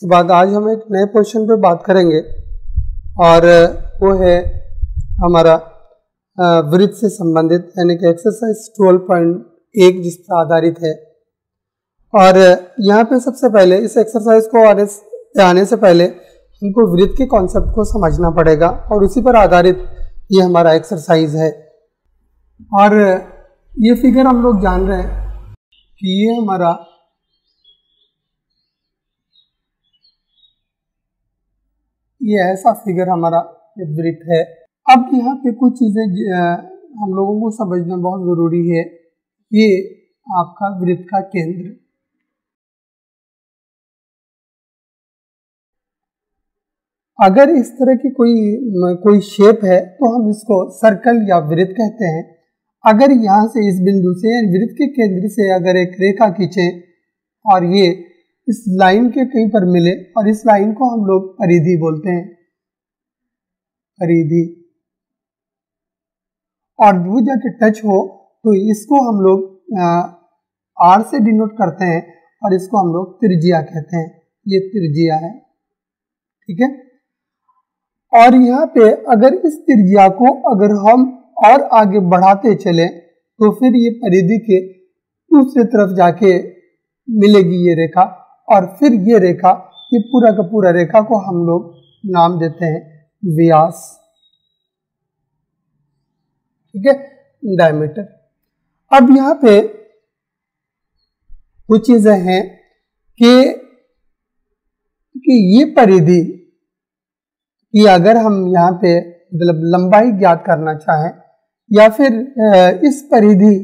उसके बाद आज हम एक नए क्वेश्चन पे बात करेंगे और वो है हमारा वृत्त से संबंधित यानी कि एक्सरसाइज 12.1 जिस पर आधारित है। और यहाँ पे सबसे पहले इस एक्सरसाइज को आने से पहले हमको वृत्त के कॉन्सेप्ट को समझना पड़ेगा और उसी पर आधारित ये हमारा एक्सरसाइज है। और ये फिगर हम लोग जान रहे हैं कि ये हमारा ये ऐसा फिगर हमारा वृत्त है। अब यहाँ पे कुछ चीज़ें हम लोगों को समझना बहुत ज़रूरी है। ये आपका वृत्त का केंद्र, अगर इस तरह की कोई शेप है तो हम इसको सर्कल या वृत्त कहते हैं। अगर यहाँ से इस बिंदु से वृत्त के केंद्र से अगर एक रेखा खींचें और ये इस लाइन के कहीं पर मिले और इस लाइन को हम लोग परिधि बोलते हैं, परिधि, और वो जाके टच हो तो इसको हम लोग आर से डिनोट करते हैं और इसको हम लोग त्रिज्या कहते हैं। ये त्रिज्या है, ठीक है। और यहाँ पे अगर इस त्रिज्या को अगर हम और आगे बढ़ाते चले तो फिर ये परिधि के दूसरी तरफ जाके मिलेगी ये रेखा, और फिर ये रेखा, ये पूरा का पूरा रेखा को हम लोग नाम देते हैं व्यास, ठीक है, डायमीटर। अब यहाँ पे कुछ चीजें हैं कि ये परिधि कि अगर हम यहाँ पे मतलब लंबाई ज्ञात करना चाहें या फिर इस परिधि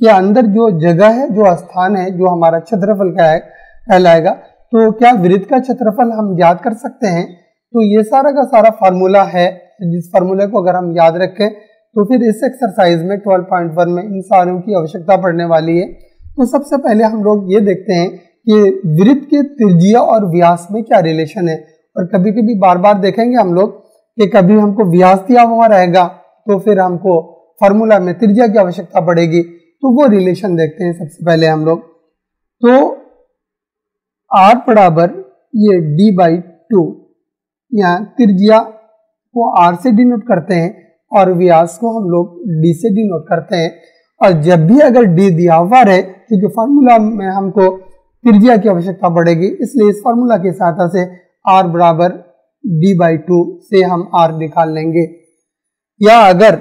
के अंदर जो जगह है, जो स्थान है, जो हमारा क्षेत्रफल का है कहलाएगा, तो क्या वृत्त का क्षेत्रफल हम ज्ञात कर सकते हैं। तो ये सारा का सारा फार्मूला है, जिस फार्मूले को अगर हम याद रखें तो फिर इस एक्सरसाइज में 12.1 में इन सारों की आवश्यकता पड़ने वाली है। तो सबसे पहले हम लोग ये देखते हैं कि वृत्त के त्रिज्या और व्यास में क्या रिलेशन है। और कभी कभी बार बार देखेंगे हम लोग कि कभी हमको व्यास दिया हुआ रहेगा तो फिर हमको फार्मूला में त्रिज्या की आवश्यकता पड़ेगी, तो वो रिलेशन देखते हैं सबसे पहले हम लोग। तो r बराबर ये d/2, यहाँ त्रिज्या को r से डिनोट करते हैं और व्यास को हम लोग d से डिनोट करते हैं। और जब भी अगर d दिया हुआ रहे, क्योंकि फार्मूला में हमको त्रिज्या की आवश्यकता पड़ेगी, इसलिए इस फार्मूला की सहायता से r बराबर d/2 से हम r निकाल लेंगे। या अगर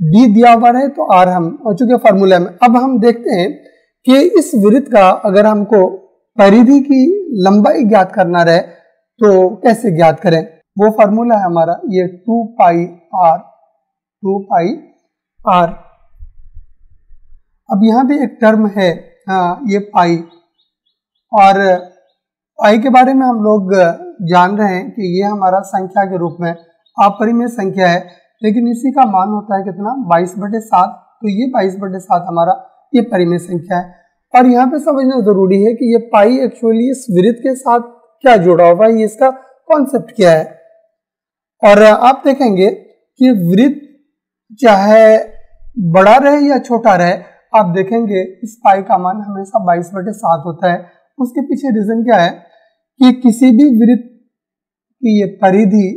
d दिया हुआ है तो r हम हो चुके फार्मूला में। अब हम देखते हैं कि इस वृत्त का अगर हमको परिधि की लंबाई ज्ञात करना रहे तो कैसे ज्ञात करें। वो फार्मूला है हमारा ये 2πr। अब यहाँ पे एक टर्म है ये पाई, और पाई के बारे में हम लोग जान रहे हैं कि ये हमारा संख्या के रूप में अपरिमेय संख्या है, लेकिन इसी का मान होता है कितना, 22/7। तो ये 22/7 हमारा ये परिमेय संख्या है। और यहाँ पे समझना जरूरी है कि ये पाई एक्चुअली इस वृत्त के साथ क्या जुड़ा हुआ है, ये इसका कॉन्सेप्ट क्या है। और आप देखेंगे कि वृत्त चाहे बड़ा रहे या छोटा रहे, आप देखेंगे इस पाई का मान हमेशा 22/7 होता है। उसके पीछे रीजन क्या है कि किसी भी वृत्त की ये परिधि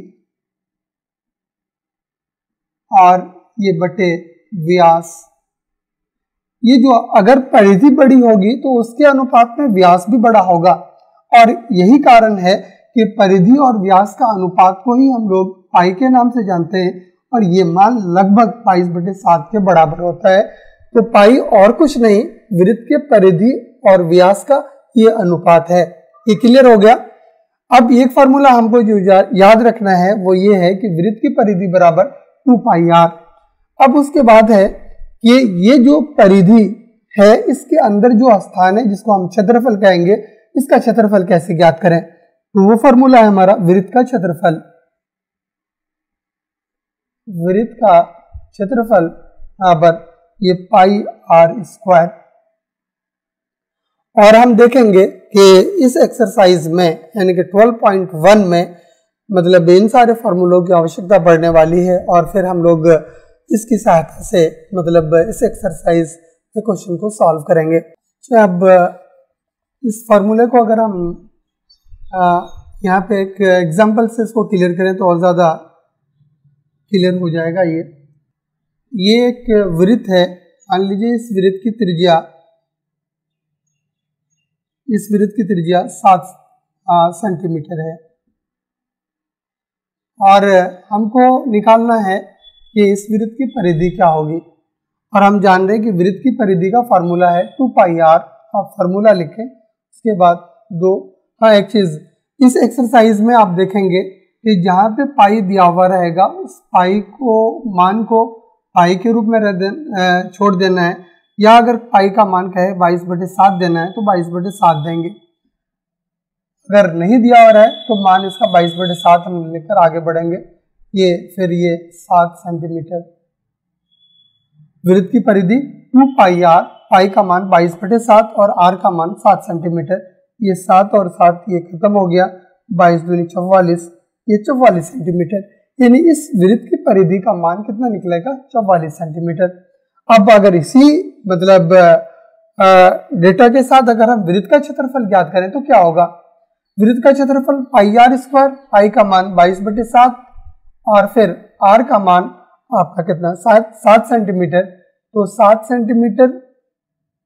और ये बटे व्यास, ये जो अगर परिधि बड़ी होगी तो उसके अनुपात में व्यास भी बड़ा होगा। और यही कारण है कि परिधि और व्यास का अनुपात को ही हम लोग पाई के नाम से जानते हैं, और ये मान लगभग 22/7 के बराबर होता है। तो पाई और कुछ नहीं, वृत्त के परिधि और व्यास का ये अनुपात है। ये क्लियर हो गया। अब एक फार्मूला हमको जो याद रखना है वो ये है कि वृत्त की परिधि बराबर 2πr। अब उसके बाद है कि ये जो परिधि है इसके अंदर जो स्थान है जिसको हम क्षेत्रफल कहेंगे, इसका क्षेत्रफल कैसे ज्ञात करें। तो वो फार्मूला है हमारा वृत्त का क्षेत्रफल। वृत्त का क्षेत्रफल बराबर ये πr²। और हम देखेंगे कि इस एक्सरसाइज में यानी कि 12.1 में मतलब इन सारे फार्मूलों की आवश्यकता पड़ने वाली है, और फिर हम लोग इसकी सहायता से मतलब इस एक्सरसाइज क्वेश्चन को सॉल्व करेंगे। तो अब इस फॉर्मूले को अगर हम यहाँ पे एक एग्जांपल से इसको क्लियर करें तो और ज़्यादा क्लियर हो जाएगा। ये एक वृत्त है, मान लीजिए इस वृत्त की त्रिज्या 7 सेंटीमीटर है और हमको निकालना है कि इस वृत्त की परिधि क्या होगी। और हम जान रहे हैं कि वृत्त की परिधि का फार्मूला है 2πr। आप फार्मूला लिखें, उसके बाद 2। हाँ, एक चीज इस एक्सरसाइज में आप देखेंगे कि जहाँ पे पाई दिया हुआ रहेगा उस पाई को मान को पाई के रूप में छोड़ देना है, या अगर पाई का मान कहे 22/7 देना है तो 22/7 देंगे। अगर नहीं दिया हो रहा है तो मान इसका 22/7 हम लेकर आगे बढ़ेंगे। फिर ये 7 सेंटीमीटर। वृत्त की परिधि 2πr, पाई का मान 22/7 और r का मान 7 सेंटीमीटर। ये 7 और 7 ये खत्म हो गया, 22 दूनी 44, ये 44 सेंटीमीटर। यानी इस वृत्त की परिधि का मान कितना निकलेगा? 44 सेंटीमीटर। अब अगर इसी मतलब डेटा के साथ अगर हम वृत्त का क्षेत्रफल ज्ञात करें तो क्या होगा? वृत्त का क्षेत्रफल πr², पाई का मान 22/7 और फिर r का मान आपका कितना 7 सेंटीमीटर। तो 7 सेंटीमीटर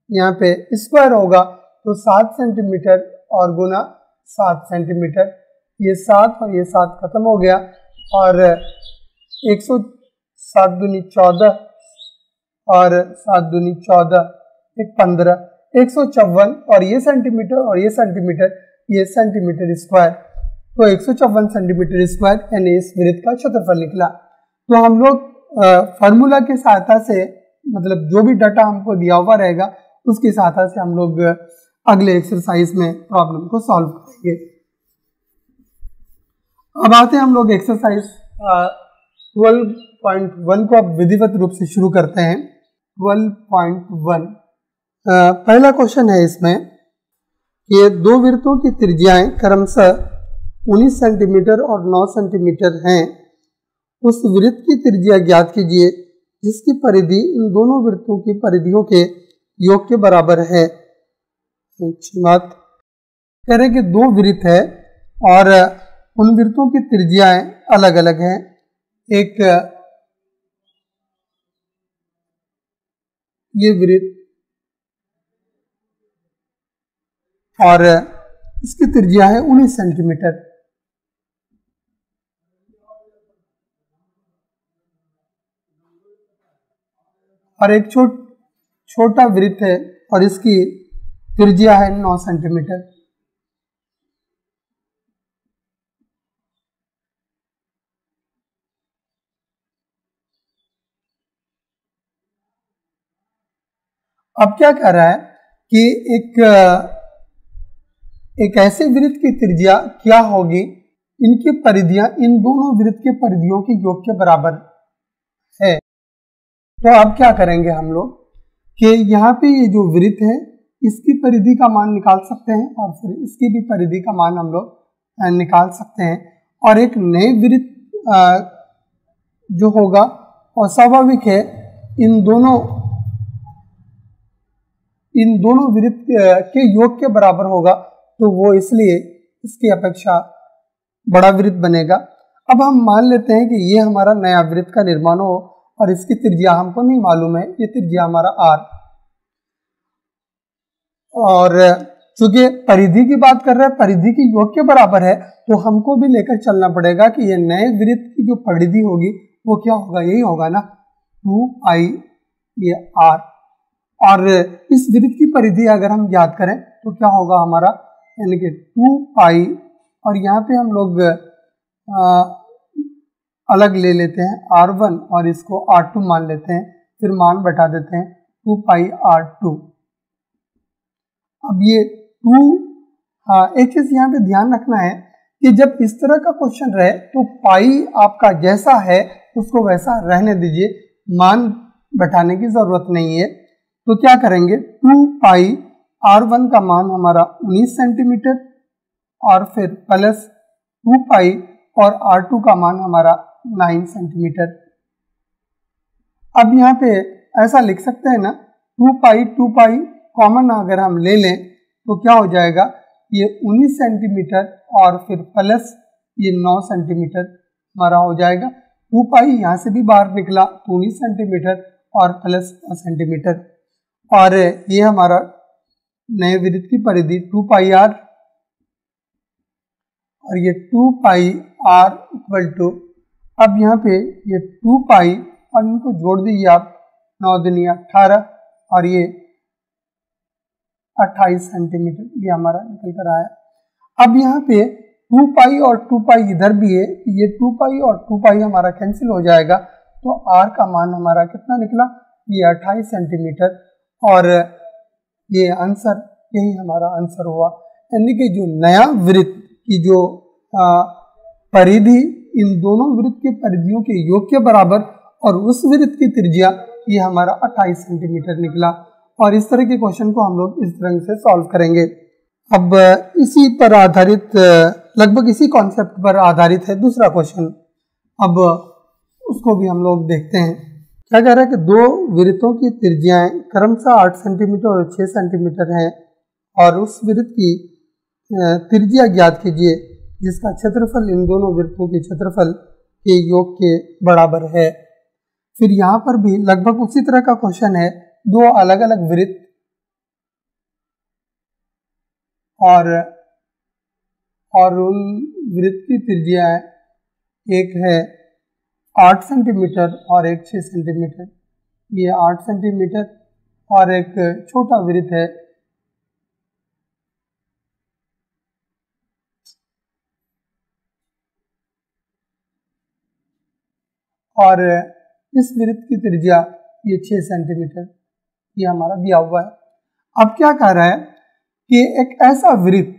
यहाँ पे स्क्वायर होगा, तो 7 सेंटीमीटर और गुना 7 सेंटीमीटर। ये 7 और ये 7 खत्म हो गया और 107 दूनी 14 और 7 दूनी 14, 15, 154 और ये सेंटीमीटर और ये सेंटीमीटर स्क्वायर। तो 154 सेंटीमीटर स्क्वायर यानी इस वृत्त का क्षेत्रफल निकला। तो हम लोग फार्मूला की सहायता से मतलब जो भी डाटा हमको दिया हुआ रहेगा उसकी सहायता से हम लोग अगले एक्सरसाइज में प्रॉब्लम को सॉल्व करेंगे। अब आते हैं हम लोग एक्सरसाइज 12.1 को अब विधिवत रूप से शुरू करते हैं। 12.1 पहला क्वेश्चन है इसमें कि दो वृत्तों की त्रिज्याएं क्रमशः 19 सेंटीमीटर और 9 सेंटीमीटर हैं। उस वृत्त की त्रिज्या ज्ञात कीजिए जिसकी परिधि इन दोनों वृत्तों की परिधियों के योग के बराबर है। अच्छी बात। कह रहे कि दो वृत्त है और उन वृत्तों की त्रिज्याएं अलग अलग हैं। एक ये वृत्त और इसकी त्रिज्या है 19 सेंटीमीटर। और एक छोटा वृत्त है और इसकी त्रिज्या है 9 सेंटीमीटर। अब क्या कह रहा है कि एक ऐसे वृत्त की त्रिज्या क्या होगी, इनकी परिधियां इन दोनों वृत्त के परिधियों के योग के बराबर है। तो अब क्या करेंगे हम लोग कि यहाँ पे ये जो वृत्त है इसकी परिधि का मान निकाल सकते हैं और फिर इसकी भी परिधि का मान हम लोग निकाल सकते हैं। और एक नए वृत्त जो होगा और स्वाभाविक है इन दोनों वृत्त के योग के बराबर होगा, तो वो इसलिए इसकी अपेक्षा बड़ा वृत्त बनेगा। अब हम मान लेते हैं कि ये हमारा नया वृत्त का निर्माण हो और इसकी त्रिज्या हमको नहीं मालूम है, ये त्रिज्या हमारा r। और चूंकि परिधि की बात कर रहे हैं, परिधि की योग के बराबर है, तो हमको भी लेकर चलना पड़ेगा कि ये नए वृत्त की जो परिधि होगी वो क्या होगा, यही होगा ना 2i ये r। और इस वृत्त की परिधि अगर हम ज्ञात करें तो क्या होगा हमारा, यानी कि 2π और यहाँ पे हम लोग अलग ले लेते हैं r1 और इसको r2 मान लेते हैं, फिर मान बैठा देते हैं 2πr2। अब ये 2 एक चीज यहाँ पे ध्यान रखना है कि जब इस तरह का क्वेश्चन रहे तो पाई आपका जैसा है उसको वैसा रहने दीजिए, मान बैठाने की जरूरत नहीं है। तो क्या करेंगे, 2π r1 का मान हमारा 19 सेंटीमीटर और फिर प्लस 2π और r2 का मान हमारा 9 सेंटीमीटर। अब यहाँ पे ऐसा लिख सकते हैं ना टू पाई कॉमन अगर हम ले लें तो क्या हो जाएगा, ये 19 सेंटीमीटर और फिर प्लस ये 9 सेंटीमीटर हमारा हो जाएगा। 2 पाई यहाँ से भी बाहर निकला तो 19 सेंटीमीटर और प्लस 9 सेंटीमीटर, और ये हमारा नए वृत्त की परिधि 2 पाई आर, और ये 2 पाई आर इक्वल टू, अब यहाँ पे ये 2 पाई और इनको जोड़ दीजिए आप, 9 दूनी 18 और ये 28 सेंटीमीटर, ये हमारा निकल कर आया। अब यहाँ पे 2 पाई और 2 पाई इधर भी है, ये 2 पाई और 2 पाई हमारा कैंसिल हो जाएगा, तो आर का मान हमारा कितना निकला, ये 28 सेंटीमीटर, और ये आंसर, यही हमारा आंसर हुआ। यानी कि जो नया वृत्त की जो परिधि इन दोनों वृत्त के परिधियों के योग के बराबर और उस वृत्त की त्रिज्या, ये हमारा 28 सेंटीमीटर निकला। और इस तरह के क्वेश्चन को हम लोग इस तरह से सॉल्व करेंगे। अब इसी पर आधारित, लगभग इसी कॉन्सेप्ट पर आधारित है दूसरा क्वेश्चन, अब उसको भी हम लोग देखते हैं। क्या कह रहा है कि दो वृत्तों की त्रिज्याएं क्रमशः 8 सेंटीमीटर और 6 सेंटीमीटर हैं, और उस वृत्त की त्रिज्या ज्ञात कीजिए जिसका क्षेत्रफल इन दोनों वृत्तों के क्षेत्रफल के योग के बराबर है। फिर यहाँ पर भी लगभग उसी तरह का क्वेश्चन है, दो अलग अलग वृत्त और उन वृत्त की त्रिज्या, एक है 8 सेंटीमीटर और एक 6 सेंटीमीटर, ये 8 सेंटीमीटर, और एक छोटा वृत्त है और इस वृत्त की त्रिज्या ये 6 सेंटीमीटर, ये हमारा दिया हुआ है। अब क्या कह रहा है कि एक ऐसा वृत्त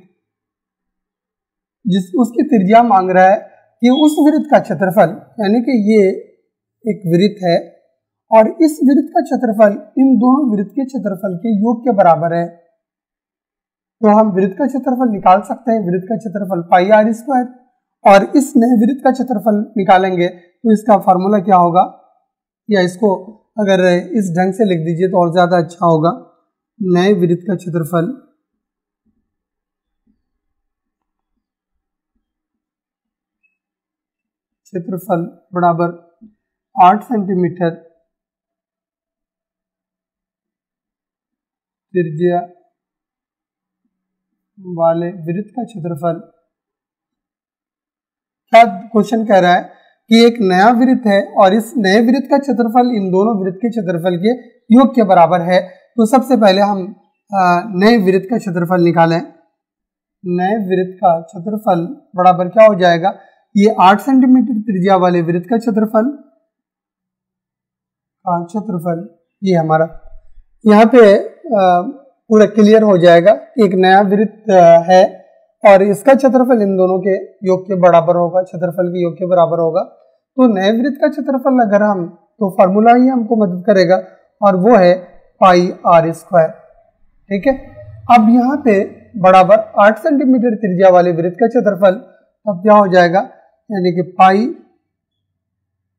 जिस उसकी त्रिज्या मांग रहा है कि उस वृत्त का क्षेत्रफल, यानी कि ये एक वृत्त है और इस वृत्त का क्षेत्रफल इन दोनों वृत्त के क्षेत्रफल के योग के बराबर है, तो हम वृत्त का क्षेत्रफल निकाल सकते हैं। वृत्त का क्षेत्रफल पाई आर स्क्वायर, और इस नए वृत्त का क्षेत्रफल निकालेंगे तो इसका फार्मूला क्या होगा, या इसको अगर इस ढंग से लिख दीजिए तो और ज्यादा अच्छा होगा। नए वृत्त का क्षेत्रफल बराबर 8 सेंटीमीटर त्रिज्या वाले वृत्त का क्षेत्रफल। क्या क्वेश्चन कह रहा है कि एक नया वृत्त है और इस नए वृत्त का क्षेत्रफल इन दोनों वृत्त के क्षेत्रफल के योग के बराबर है। तो सबसे पहले हम नए वृत्त का क्षेत्रफल निकालें। नए वृत्त का क्षेत्रफल बराबर क्या हो जाएगा, ये 8 सेंटीमीटर त्रिज्या वाले वृत्त का क्षेत्रफल ये हमारा यहाँ पे पूरा क्लियर हो जाएगा। एक नया वृत्त है और इसका क्षेत्रफल इन दोनों के योग के बराबर होगा, क्षेत्रफल के योग के बराबर होगा। तो नए वृत्त का क्षेत्रफल अगर हम, तो फार्मूला ही हमको मदद करेगा और वो है पाई आर स्क्वायर। ठीक है, अब यहाँ पे बराबर 8 सेंटीमीटर त्रिज्या वाले वृत्त का क्षेत्रफल, अब क्या हो जाएगा, यानी कि पाई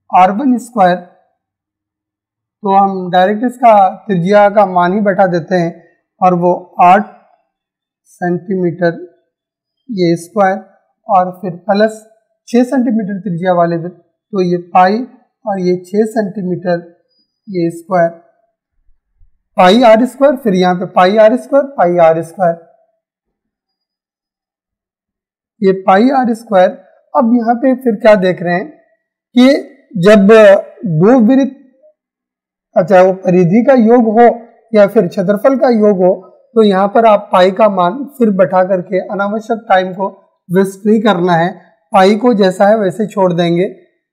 r1 स्क्वायर, तो हम डायरेक्ट इसका त्रिज्या का मान ही बैठा देते हैं और वो 8 सेंटीमीटर ये स्क्वायर और फिर प्लस 6 सेंटीमीटर त्रिज्या वाले वृत्त, तो ये पाई और ये 6 सेंटीमीटर ये स्क्वायर, पाई आर स्क्वायर, फिर यहाँ पे pi r square, pi r square, ये पाई आर स्क्वायर। अब यहाँ पे फिर क्या देख रहे हैं कि जब दो वृत्त, अच्छा वो परिधि का योग हो या फिर क्षेत्रफल का योग हो, तो यहाँ पर आप पाई का मान फिर बैठा करके अनावश्यक टाइम को वेस्ट नहीं करना है, पाई को जैसा है वैसे छोड़ देंगे।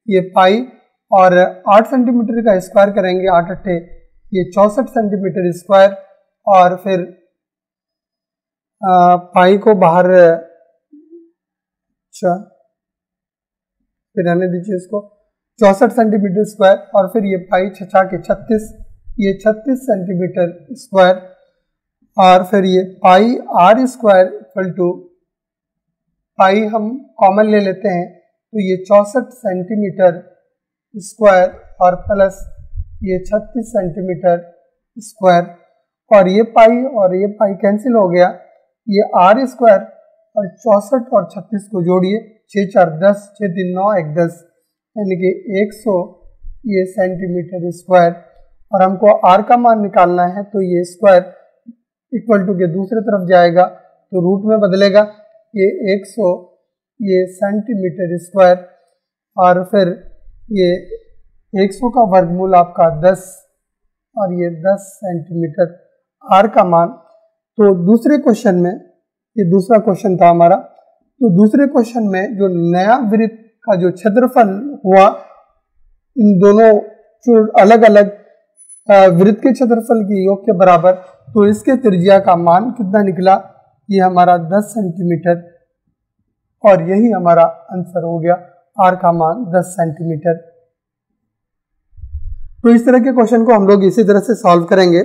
ये पाई और 8 सेंटीमीटर का स्क्वायर करेंगे, 8 अट्ठे ये 64 सेंटीमीटर स्क्वायर, और फिर पाई को बाहर, अच्छा फिर रहने दीजिए इसको, 64 सेंटीमीटर स्क्वायर, और फिर ये पाई छछा के 36, ये 36 सेंटीमीटर स्क्वायर, और फिर ये pi r square equal to, पाई हम कॉमन ले लेते हैं तो ये 64 सेंटीमीटर स्क्वायर और प्लस ये 36 सेंटीमीटर स्क्वायर, और ये पाई कैंसिल हो गया, ये आर स्क्वायर और 64 और 36 को जोड़िए, 6 4 10, 6 3 9 1 10, यानी कि 100 ये सेंटीमीटर स्क्वायर। और हमको आर का मान निकालना है, तो ये स्क्वायर इक्वल टू के दूसरे तरफ जाएगा तो रूट में बदलेगा, ये 100 ये सेंटीमीटर स्क्वायर, और फिर ये 100 का वर्गमूल आपका 10 और ये 10 सेंटीमीटर आर का मान। तो दूसरे क्वेश्चन में, ये दूसरा क्वेश्चन था हमारा, तो दूसरे क्वेश्चन में जो नया वृत्त का जो क्षेत्रफल हुआ इन दोनों जो अलग अलग वृत्त के क्षेत्रफल के योग के बराबर, तो इसके त्रिज्या का मान कितना निकला, ये हमारा 10 सेंटीमीटर, और यही हमारा आंसर हो गया, आर का मान 10 सेंटीमीटर। तो इस तरह के क्वेश्चन को हम लोग इसी तरह से सॉल्व करेंगे।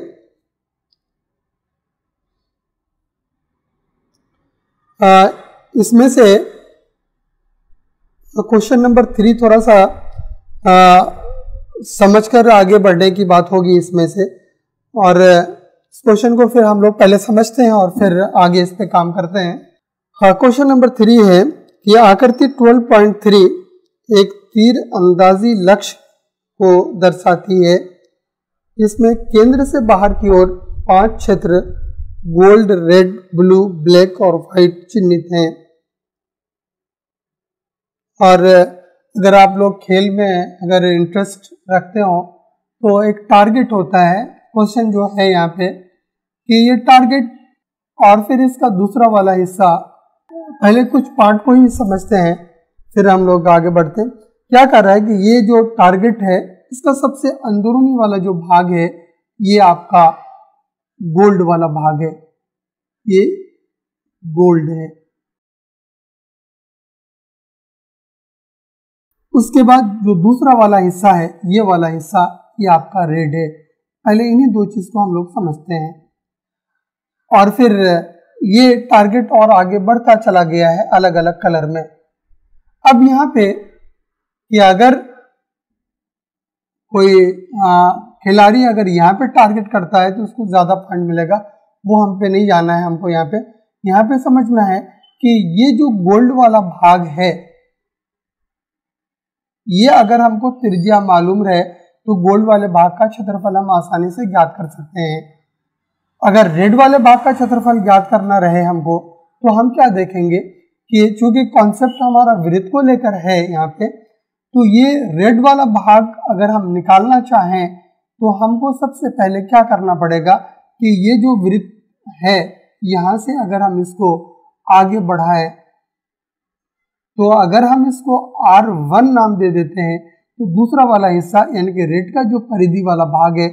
इसमें से क्वेश्चन नंबर 3 थोड़ा सा समझकर आगे बढ़ने की बात होगी इसमें से, और इस क्वेश्चन को फिर हम लोग पहले समझते हैं और फिर आगे इस पे काम करते हैं। हाँ, क्वेश्चन नंबर 3 है कि आकृति 12.3 एक तीर अंदाजी लक्ष्य को दर्शाती है, जिसमें केंद्र से बाहर की ओर 5 क्षेत्र गोल्ड, रेड, ब्लू, ब्लैक और व्हाइट चिन्हित हैं। और अगर आप लोग खेल में अगर इंटरेस्ट रखते हो तो एक टारगेट होता है, क्वेश्चन जो है यहाँ पे कि ये टारगेट और फिर इसका दूसरा वाला हिस्सा, पहले कुछ पार्ट को ही समझते हैं फिर हम लोग आगे बढ़ते हैं। क्या कर रहा है कि ये जो टारगेट है इसका सबसे अंदरूनी वाला जो भाग है ये आपका गोल्ड वाला भाग है, ये गोल्ड है। उसके बाद जो दूसरा वाला हिस्सा है, ये वाला हिस्सा, ये आपका रेड है। पहले इन्हीं दो चीज को हम लोग समझते हैं, और फिर ये टारगेट और आगे बढ़ता चला गया है अलग अलग कलर में। अब यहाँ पे कि अगर कोई खिलाड़ी अगर यहाँ पे टारगेट करता है तो उसको ज्यादा पॉइंट मिलेगा, वो हम पे नहीं जाना है, हमको यहाँ पे समझना है कि ये जो गोल्ड वाला भाग है, ये अगर हमको त्रिज्या मालूम रहे तो गोल्ड वाले भाग का क्षेत्रफल हम आसानी से ज्ञात कर सकते हैं। अगर रेड वाले भाग का क्षेत्रफल ज्ञात करना रहे हमको, तो हम क्या देखेंगे कि चूंकि कॉन्सेप्ट हमारा वृत्त को लेकर है यहाँ पे, तो ये रेड वाला भाग अगर हम निकालना चाहें तो हमको सबसे पहले क्या करना पड़ेगा कि ये जो वृत्त है यहाँ से अगर हम इसको आगे बढ़ाएं, तो अगर हम इसको R1 नाम दे देते हैं तो दूसरा वाला हिस्सा यानी कि रेड का जो परिधि वाला भाग है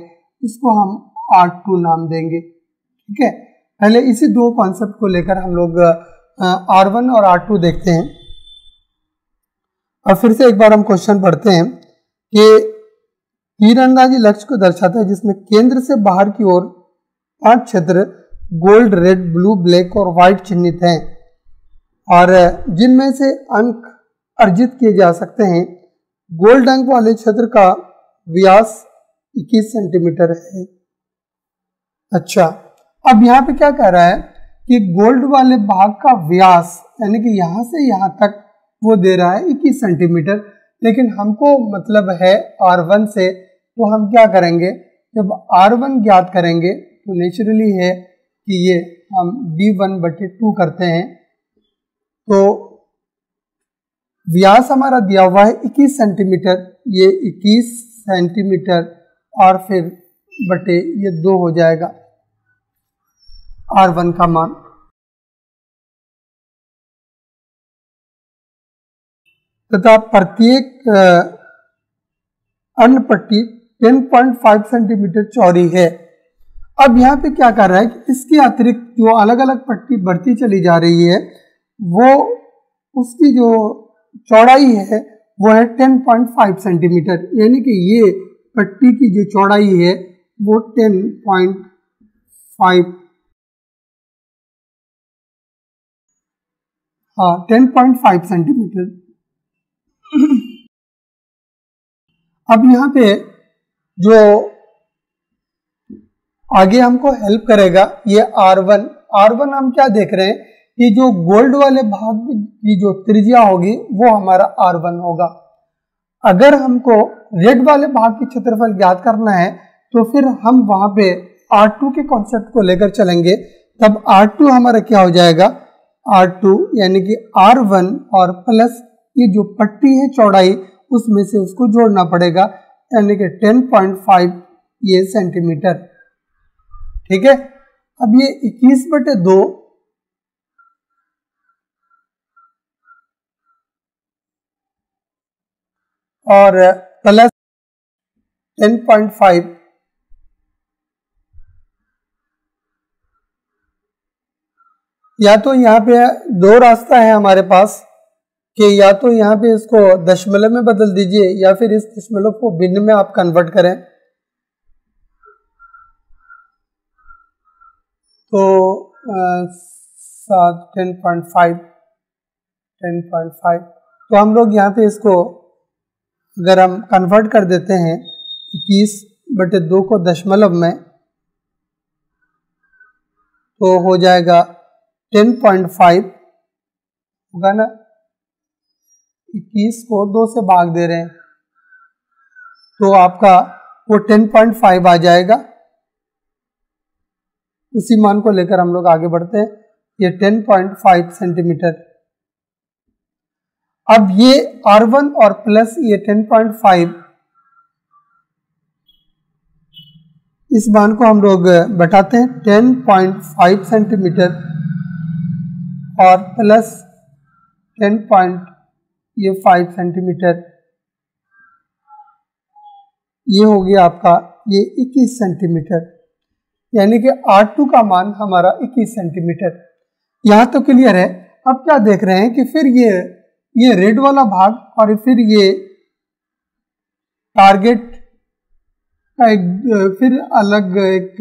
इसको हम R2 नाम देंगे। ठीक है, पहले इसी दो कॉन्सेप्ट को लेकर हम लोग R1 और R2 देखते हैं। और फिर से एक बार हम क्वेश्चन पढ़ते हैं कि तीरंदाजी लक्ष्य को दर्शाता है जिसमें केंद्र से बाहर की ओर 5 क्षेत्र गोल्ड, रेड, ब्लू, ब्लैक और व्हाइट चिन्हित हैं, और जिनमें से अंक अर्जित किए जा सकते हैं। गोल्ड अंक वाले क्षेत्र का व्यास 21 सेंटीमीटर है। अच्छा, अब यहाँ पे क्या कह रहा है कि गोल्ड वाले भाग का व्यास यानी कि यहाँ से यहाँ तक वो दे रहा है 21 सेंटीमीटर, लेकिन हमको मतलब है R1 से, तो हम क्या करेंगे, जब R1 ज्ञात करेंगे तो नेचुरली है कि ये हम D1/2 करते हैं, तो व्यास हमारा दिया हुआ है 21 सेंटीमीटर, ये 21 सेंटीमीटर और फिर बटे ये 2 हो जाएगा R1 का मान। तथा प्रत्येक अन्य पट्टी 10.5 सेंटीमीटर चौड़ी है। अब यहाँ पे क्या कर रहा है कि इसके अतिरिक्त जो अलग अलग पट्टी बढ़ती चली जा रही है, वो उसकी जो चौड़ाई है वो है 10.5 सेंटीमीटर, यानी कि ये पट्टी की जो चौड़ाई है वो 10.5 सेंटीमीटर। अब यहाँ पे जो आगे हमको हेल्प करेगा ये R1। R1 हम क्या देख रहे हैं कि जो गोल्ड वाले भाग की जो त्रिज्या होगी वो हमारा R1 होगा। अगर हमको रेड वाले भाग की क्षेत्रफल ज्ञात करना है तो फिर हम वहां पे R2 के कॉन्सेप्ट को लेकर चलेंगे। तब R2 हमारा क्या हो जाएगा, R2 यानी कि R1 और प्लस ये जो पट्टी है चौड़ाई उसमें से उसको जोड़ना पड़ेगा, यानी कि 10.5 ये सेंटीमीटर। ठीक है, अब ये 21/2 और प्लस 10.5 या तो यहाँ पे दो रास्ता है हमारे पास कि या तो यहाँ पे इसको दशमलव में बदल दीजिए या फिर इस दशमलव को भिन्न में आप कन्वर्ट करें। तो 10.5 तो हम लोग यहाँ पे इसको अगर हम कन्वर्ट कर देते हैं 21/2 को दशमलव में तो हो जाएगा 10.5 होगा ना। 21 को 2 से भाग दे रहे हैं तो आपका वो 10.5 आ जाएगा। उसी मान को लेकर हम लोग आगे बढ़ते हैं। ये 10.5 सेंटीमीटर। अब ये R1 और प्लस ये 10.5 इस मान को हम लोग बैठाते हैं 10.5 सेंटीमीटर और प्लस 10.5 सेंटीमीटर, ये हो गया आपका ये 21 सेंटीमीटर, यानी कि R2 का मान हमारा 21 सेंटीमीटर। यहां तो क्लियर है। अब क्या देख रहे हैं कि फिर ये रेड वाला भाग और फिर ये टारगेट का एक फिर अलग एक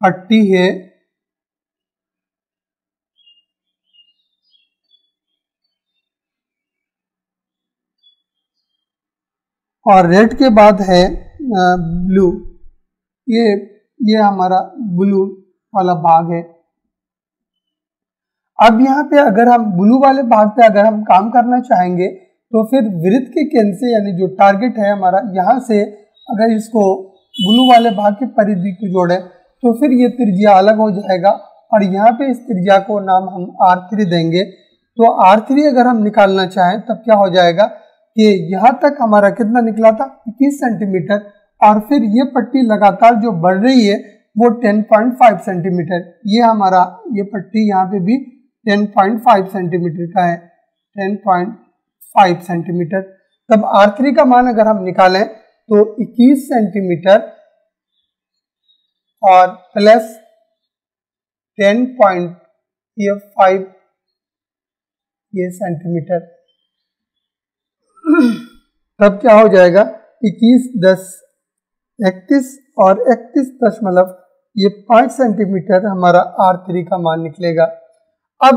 पट्टी है और रेड के बाद है ब्लू। ये हमारा ब्लू वाला भाग है। अब यहाँ पे अगर हम ब्लू वाले भाग पे अगर हम काम करना चाहेंगे तो फिर वृत्त के केंद्र से यानी जो टारगेट है हमारा यहाँ से अगर इसको ब्लू वाले भाग के परिधि को जोड़े तो फिर ये त्रिज्या अलग हो जाएगा और यहाँ पे इस त्रिज्या को नाम हम R3 देंगे। तो R3 अगर हम निकालना चाहें तब क्या हो जाएगा कि यहाँ तक हमारा कितना निकला था 21 सेंटीमीटर और फिर ये पट्टी लगातार जो बढ़ रही है वो 10.5 सेंटीमीटर। ये हमारा ये पट्टी यहाँ पे भी 10.5 सेंटीमीटर का है, 10.5 सेंटीमीटर। तब R3 का मान अगर हम निकालें तो 21 सेंटीमीटर और प्लस 10.5 ये सेंटीमीटर, तब क्या हो जाएगा 21, 10, 31 और 31 ये 5 सेंटीमीटर हमारा R3 का मान निकलेगा। अब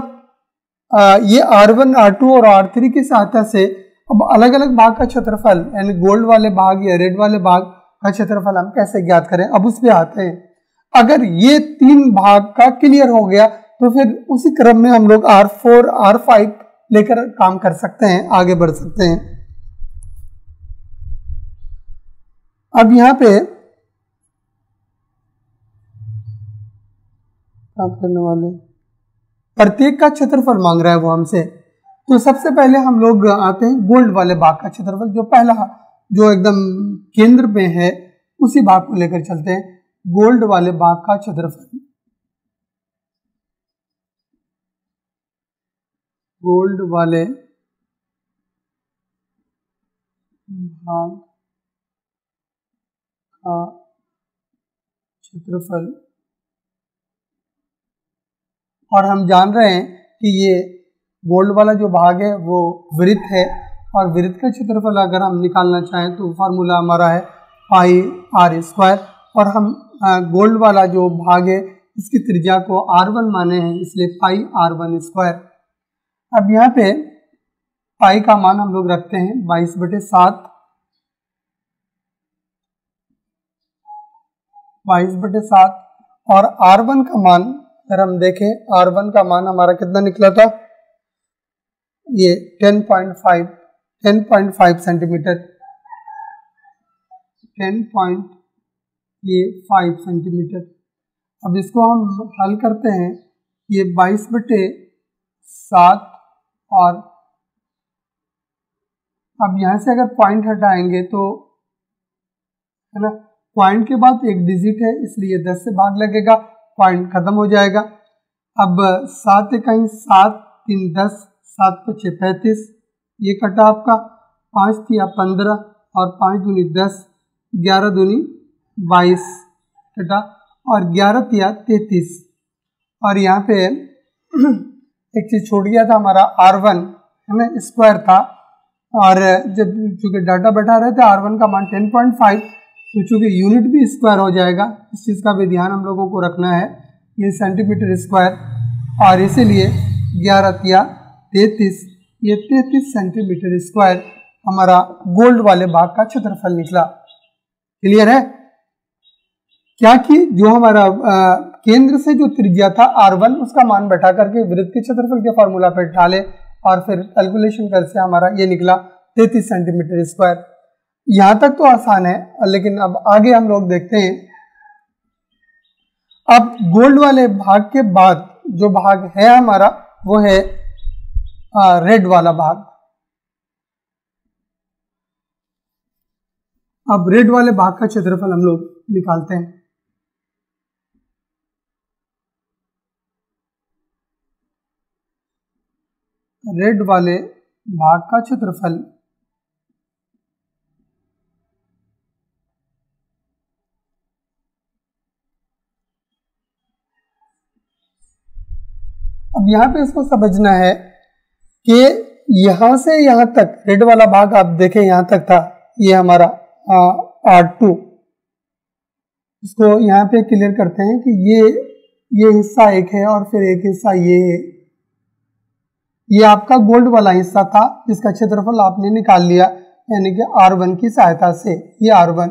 ये R1, R2 और R3 की सहायता से अब अलग अलग भाग का क्षेत्रफल यानी गोल्ड वाले भाग या रेड वाले भाग का क्षेत्रफल हम कैसे ज्ञात करें, अब उस पे आते हैं। अगर ये 3 भाग का क्लियर हो गया तो फिर उसी क्रम में हम लोग R4, R5 लेकर काम कर सकते हैं, आगे बढ़ सकते हैं। अब यहाँ पे काम करने वाले प्रत्येक का क्षेत्रफल मांग रहा है वो हमसे। तो सबसे पहले हम लोग आते हैं गोल्ड वाले भाग का क्षेत्रफल, जो पहला जो एकदम केंद्र में है उसी भाग को लेकर चलते हैं। गोल्ड वाले भाग का क्षेत्रफल, गोल्ड वाले भाग का क्षेत्रफल, और हम जान रहे हैं कि ये गोल्ड वाला जो भाग है वो वृत्त है और वृत्त का क्षेत्रफल अगर हम निकालना चाहें तो फार्मूला हमारा है पाई R स्क्वायर, और हम गोल्ड वाला जो भाग है इसकी त्रिज्या को R1 माने हैं इसलिए पाई R1 स्क्वायर। अब यहाँ पे पाई का मान हम लोग रखते हैं 22/7 22/7 और R1 का मान अगर हम देखें, R1 का मान हमारा कितना निकला था, ये 10.5 सेंटीमीटर, 10.5 सेंटीमीटर। अब इसको हम हल करते हैं, ये 22/7 और अब यहाँ से अगर पॉइंट हटाएंगे तो है ना, पॉइंट के बाद एक डिजिट है इसलिए 10 से भाग लगेगा, पॉइंट खत्म हो जाएगा। अब 7 कहीं 7, 3 10, 7 × 5 = 35, ये कटा आपका, 5 × 15 और 5 दूनी 10, 11 दूनी 22 कटा और 11 × 33। और यहाँ पे एक चीज छूट गया था, हमारा R1 है ना स्क्वायर था, और जब चूंकि डाटा बैठा रहे थे R1 का मान 10.5, तो चूंकि यूनिट भी स्क्वायर हो जाएगा, इस चीज़ का भी ध्यान हम लोगों को रखना है, ये सेंटीमीटर स्क्वायर, और इसीलिए 11 × 33, ये 33 सेंटीमीटर स्क्वायर हमारा गोल्ड वाले भाग का क्षेत्रफल निकला। क्लियर है? क्या कि जो हमारा केंद्र से जो त्रिज्या था R1, उसका मान बैठा करके वृत्त के क्षेत्रफल के फॉर्मूला पर डाले और फिर कैलकुलेशन कर से हमारा ये निकला 33 सेंटीमीटर स्क्वायर। यहां तक तो आसान है, लेकिन अब आगे हम लोग देखते हैं। अब गोल्ड वाले भाग के बाद जो भाग है हमारा, वो है रेड वाला भाग। अब रेड वाले भाग का क्षेत्रफल हम लोग निकालते हैं। रेड वाले भाग का क्षेत्रफल अब यहाँ पे इसको समझना है कि यहां से यहां तक रेड वाला भाग आप देखें यहां तक था, ये हमारा R2। इसको यहाँ पे क्लियर करते हैं कि ये हिस्सा एक है और फिर एक हिस्सा ये है। ये आपका गोल्ड वाला हिस्सा था जिसका क्षेत्रफल आपने निकाल लिया, यानी कि R1 की सहायता से, ये R1।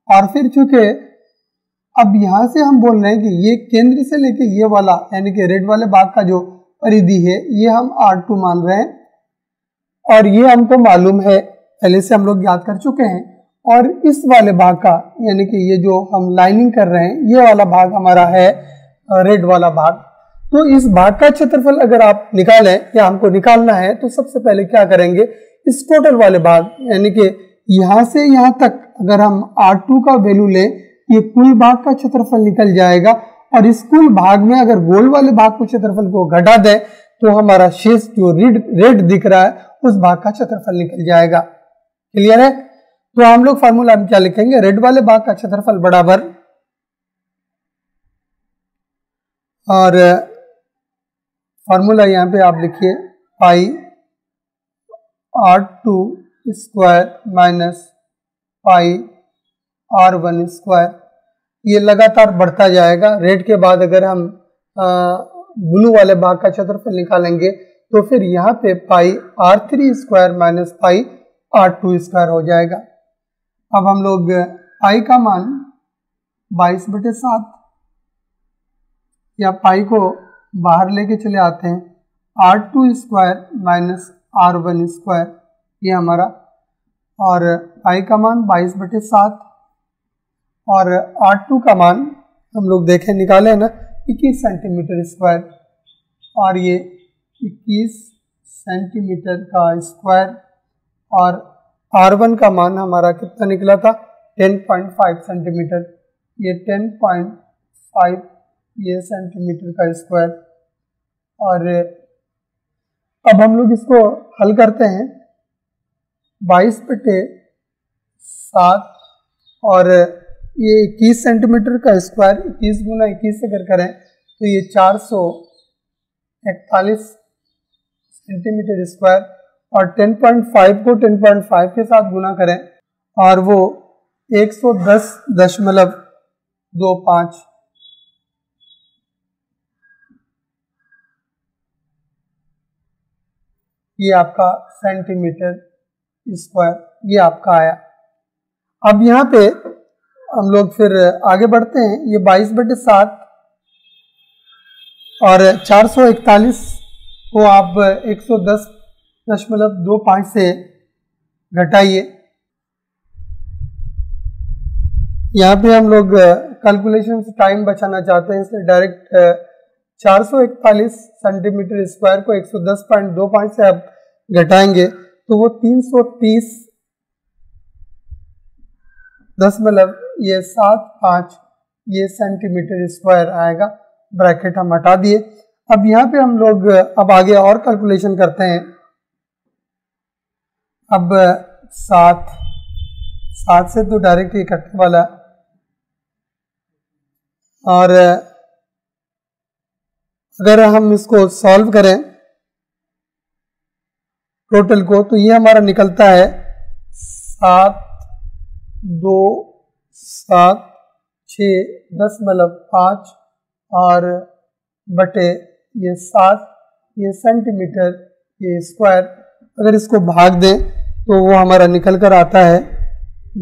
और फिर चूंकि अब यहां से हम बोल रहे हैं कि ये केंद्र से लेके ये वाला यानी कि रेड वाले भाग का जो परिधि है, ये हम R2 मान रहे हैं, और ये हमको मालूम है, पहले से हम लोग याद कर चुके हैं। और इस वाले भाग का यानी कि ये जो हम लाइनिंग कर रहे हैं, ये वाला भाग हमारा है रेड वाला भाग। तो इस भाग का क्षेत्रफल अगर आप निकालें या हमको निकालना है, तो सबसे पहले क्या करेंगे, इस टोटल वाले भाग यानी कि यहां से यहां तक अगर हम R2 का वैल्यू लें, ये कुल भाग का क्षेत्रफल निकल जाएगा, और इस कुल भाग में अगर गोल वाले भाग को क्षेत्रफल को घटा दें तो हमारा शेष जो रेड दिख रहा है उस भाग का क्षेत्रफल निकल जाएगा। क्लियर है? तो हम लोग फार्मूला में क्या लिखेंगे, रेड वाले भाग का क्षेत्रफल बराबर, और फार्मूला यहाँ पे आप लिखिए पाई R2 square minus pi R1 square. ये लगातार बढ़ता जाएगा। रेड के बाद अगर हम ब्लू वाले भाग का क्षेत्रफल निकालेंगे तो फिर यहाँ पे पाई R3 square minus pi R2 square हो जाएगा। अब हम लोग पाई का मान 22/7 या पाई को बाहर लेके चले आते हैं, R2 square minus R1 square, ये हमारा, और पाई का मान 22/7 और R2 का मान हम लोग देखें निकाले ना 21 सेंटीमीटर स्क्वायर, और ये 21 सेंटीमीटर का स्क्वायर, और R1 का मान हमारा कितना निकला था 10.5 सेंटीमीटर, ये 10.5 ये सेंटीमीटर का स्क्वायर। और अब हम लोग इसको हल करते हैं, 22/7 और ये 21 सेंटीमीटर का स्क्वायर, 21 गुना 21 अगर करें तो ये 441 सेंटीमीटर स्क्वायर, और 10.5 को 10.5 के साथ गुना करें और वो 110.25, ये आपका सेंटीमीटर स्क्वायर, ये आपका आया। अब यहाँ पे हम लोग फिर आगे बढ़ते हैं। ये 22/7 और 441 को आप 110.25 से घटाइए। यहाँ पे हम लोग कैलकुलेशन से टाइम बचाना चाहते हैं, इसलिए डायरेक्ट 441 सेंटीमीटर स्क्वायर को 110.25 से आप घटाएंगे तो वो 330.75 ये सेंटीमीटर स्क्वायर आएगा। ब्रैकेट हम हटा दिए। अब यहाँ पे हम लोग अब आगे और कैलकुलेशन करते हैं। अब 7 से तो डायरेक्ट ही कटने वाला, और अगर हम इसको सॉल्व करें टोटल को तो ये हमारा निकलता है 7, 2, 7, 6.5 और बटे ये 7 ये सेंटीमीटर ये स्क्वायर। अगर इसको भाग दें तो वो हमारा निकल कर आता है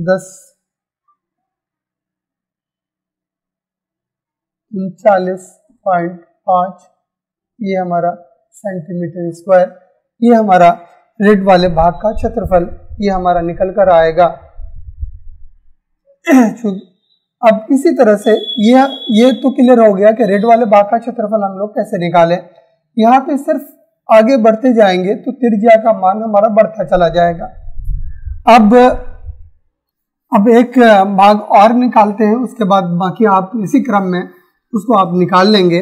10.39.5 ये हमारा सेंटीमीटर स्क्वायर। ये हमारा रेड वाले भाग का क्षेत्रफल ये हमारा निकल कर आएगा। अब इसी तरह से ये तो क्लियर हो गया कि रेड वाले भाग का क्षेत्रफल हम लोग कैसे निकालें। यहाँ पे सिर्फ आगे बढ़ते जाएंगे तो त्रिज्या का मान हमारा बढ़ता चला जाएगा। अब एक भाग और निकालते हैं, उसके बाद बाकी आप इसी क्रम में उसको आप निकाल लेंगे।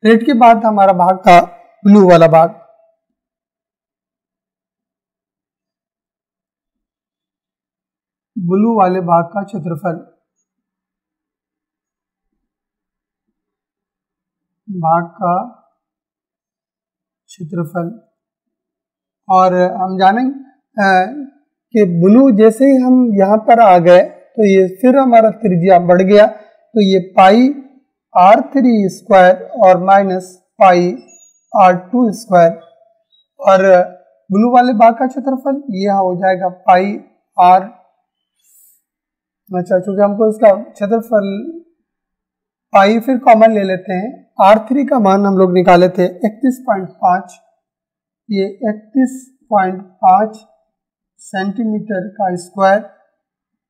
रेड के बाद हमारा भाग था ब्लू वाला भाग। ब्लू वाले भाग का क्षेत्रफल और हम जानेंगे कि ब्लू जैसे ही हम यहाँ पर आ गए तो ये फिर हमारा त्रिज्या बढ़ गया, तो ये पाई r3 स्क्वायर और माइनस पाई r2 स्क्वायर, और ब्लू वाले भाग का क्षेत्रफल ये हो जाएगा पाई r। अच्छा, चूंकि हमको इसका क्षेत्रफल पाई फिर कॉमन ले लेते हैं। r3 का मान हम लोग निकाले थे 31.5, ये 31.5 सेंटीमीटर का स्क्वायर,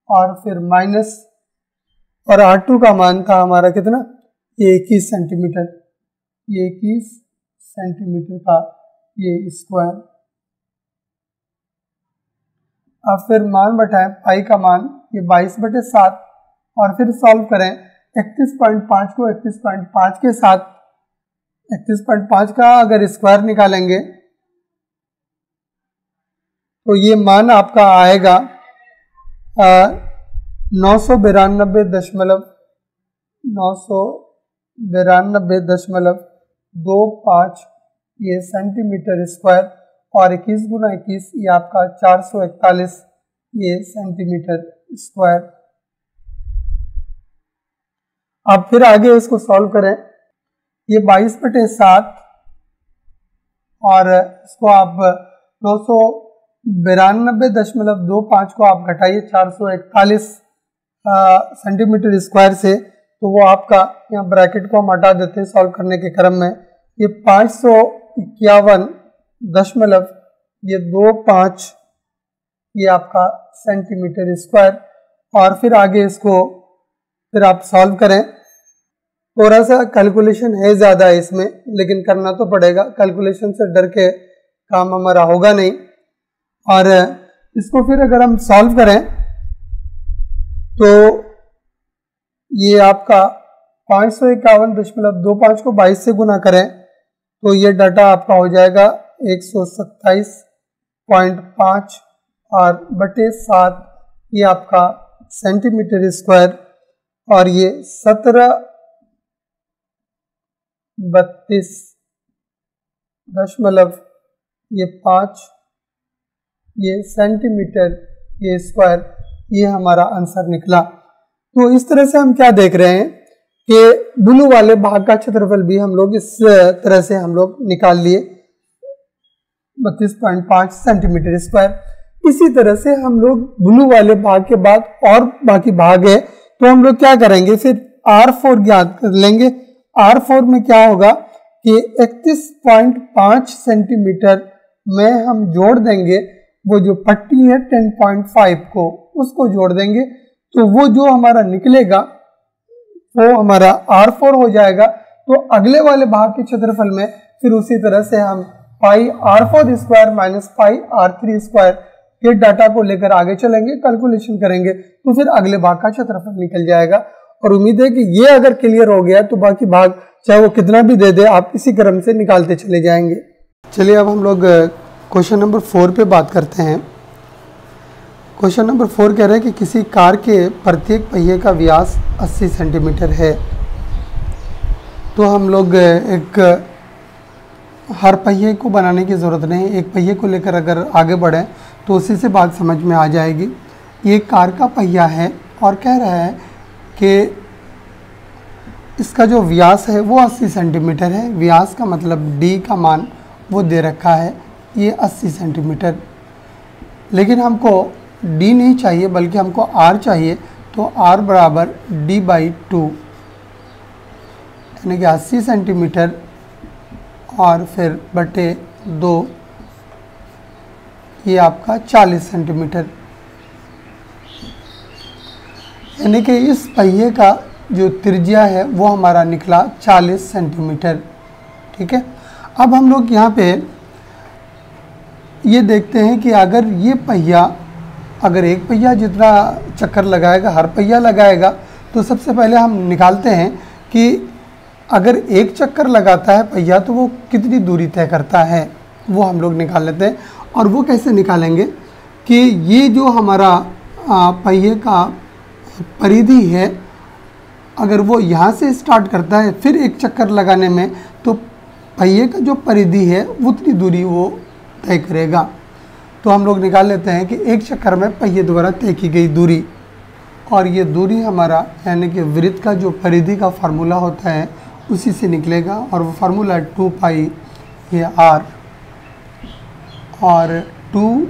और फिर माइनस, और r2 का मान था हमारा कितना, ये 21 सेंटीमीटर, ये 21 सेंटीमीटर का ये स्क्वायर। अब फिर मान बटाएं पाई का मान ये 22/7 और फिर सॉल्व करें 31.5 को 31.5 के साथ। 31.5 का अगर स्क्वायर निकालेंगे तो ये मान आपका आएगा 992.25 ये सेंटीमीटर स्क्वायर, और 21 गुना 21 ये आपका 441 ये सेंटीमीटर स्क्वायर। अब फिर आगे इसको सॉल्व करें। ये 22/7 और इसको आप 992.25 को आप घटाइए 441 सेंटीमीटर स्क्वायर से, तो वो आपका, यहाँ ब्रैकेट को हम हटा देते हैं सॉल्व करने के क्रम में, ये 551.25 ये आपका सेंटीमीटर स्क्वायर। और फिर आगे इसको फिर आप सॉल्व करें। थोड़ा सा कैलकुलेशन है ज़्यादा है इसमें, लेकिन करना तो पड़ेगा, कैलकुलेशन से डर के काम हमारा होगा नहीं। और इसको फिर अगर हम सॉल्व करें तो ये आपका 551.25 को 22 से गुना करें तो ये डाटा आपका हो जाएगा 127.5 और बटे 7 ये आपका सेंटीमीटर स्क्वायर, और ये 1732.5 ये सेंटीमीटर ये स्क्वायर, ये हमारा आंसर निकला। तो इस तरह से हम क्या देख रहे हैं कि ब्लू वाले भाग का क्षेत्रफल भी हम लोग इस तरह से हम लोग निकाल लिए 32.5 सेंटीमीटर स्क्वायर। इसी तरह से हम लोग ब्लू वाले भाग के बाद और बाकी भाग है तो हम लोग क्या करेंगे, फिर R4 ज्ञात कर लेंगे। R4 में क्या होगा कि 31.5 सेंटीमीटर में हम जोड़ देंगे वो जो पट्टी है 10.5 को, उसको जोड़ देंगे तो वो जो हमारा निकलेगा वो हमारा R4 हो जाएगा। तो अगले वाले भाग के क्षेत्रफल में फिर उसी तरह से हम पाई R4 square minus pi R3 square के डाटा को लेकर आगे चलेंगे, कैलकुलेशन करेंगे तो फिर अगले भाग का क्षेत्रफल निकल जाएगा। और उम्मीद है कि ये अगर क्लियर हो गया तो बाकी भाग चाहे वो कितना भी दे दे आप इसी क्रम से निकालते चले जाएंगे। चलिए अब हम लोग क्वेश्चन नंबर 4 पे बात करते हैं। क्वेश्चन नंबर 4 कह रहे हैं कि किसी कार के प्रत्येक पहिए का व्यास 80 सेंटीमीटर है। तो हम लोग एक हर पहिए को बनाने की ज़रूरत नहीं, एक पहिए को लेकर अगर आगे बढ़ें तो उसी से बात समझ में आ जाएगी। ये कार का पहिया है और कह रहा है कि इसका जो व्यास है वो 80 सेंटीमीटर है। व्यास का मतलब d का मान वो दे रखा है, ये 80 सेंटीमीटर। लेकिन हमको d नहीं चाहिए बल्कि हमको r चाहिए, तो r बराबर d/2 यानी कि 80 सेंटीमीटर और फिर बटे 2 ये आपका 40 सेंटीमीटर। यानी कि इस पहिए का जो त्रिज्या है वो हमारा निकला 40 सेंटीमीटर। ठीक है, अब हम लोग यहाँ पे ये देखते हैं कि अगर ये पहिया, अगर एक पहिया जितना चक्कर लगाएगा हर पहिया लगाएगा, तो सबसे पहले हम निकालते हैं कि अगर एक चक्कर लगाता है पहिया तो वो कितनी दूरी तय करता है, वो हम लोग निकाल लेते हैं। और वो कैसे निकालेंगे कि ये जो हमारा पहिए का परिधि है, अगर वो यहाँ से स्टार्ट करता है फिर एक चक्कर लगाने में, तो पहिए का जो परिधि है उतनी दूरी वो तय करेगा। तो हम लोग निकाल लेते हैं कि एक चक्कर में पहिए द्वारा तय की गई दूरी, और ये दूरी हमारा यानी कि वृत्त का जो परिधि का फार्मूला होता है उसी से निकलेगा, और वो फार्मूला 2 पाई ये r, और 2